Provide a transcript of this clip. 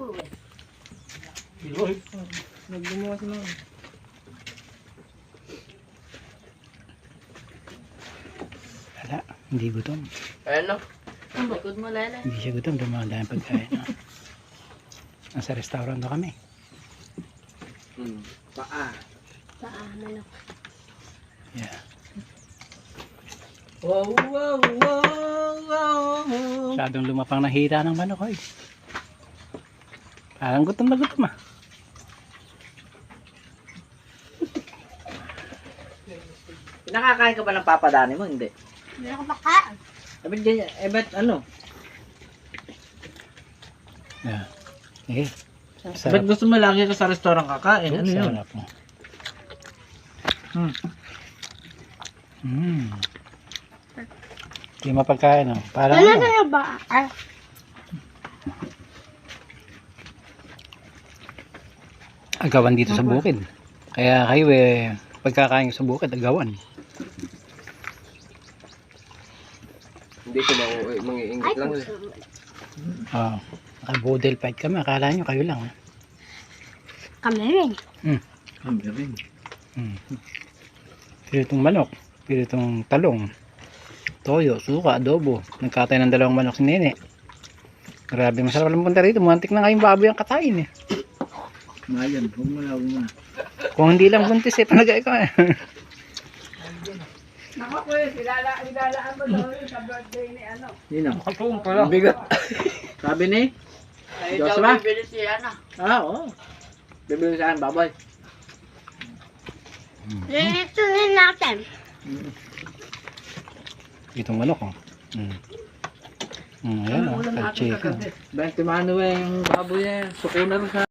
buwi. Nagbumawas lang. Wala, hindi gutom. Ano? Ang bukod mo, Lala. Hindi siya gutom, dumadaan pagkain. No? Nasa restaurant na kami. Paa. Manok. Yeah. Wow, wow, wow, wow. Masyadong lumapang na hita ng manok, oy. Parang gutom na gutom ah. Nakakain ka ba ng papadani mo? Hindi. Hindi ako makain. Sabi ganyan, ba't ano? Yeah. Eh, Ba't sarap. gusto mo lagi ka sa restaurant kakain? Ano yun? Sarap mo. Hmm. Hindi mapagkain, no? Parang Ano ano? sa'yo ba? Ay, Agawan dito sa bukid. Kaya kayo pagkakain sa bukid, agawan. Hindi ko mangiingit lang. gusto mo. Oh, naka-bodel fight kami. Akala nyo kayo lang. Kami rin. Kami rin. Piritong manok, piritong talong, toyo, suka, adobo. Nagkatay ng 2 manok si Nene. Grabe, masarap lang punta rito. Muntik na ngayong baboy ang katayin eh. Mayan, huwag mo na, huwag mo na. Kung hindi lang buntis eh, panagay ko eh. Naku ko yun, ilalaan mo daw yun sa birthday ni ano. Sino? Kapung pala. Bigat. Sabi ni? Ay, Diyos daw ba? bibili si ano. Oo. Bibili sa akin, baboy. Lilitunin natin. Itong manok oh. Ayan oh, chicken. 20 mano yung baboy eh. Suko na rin sa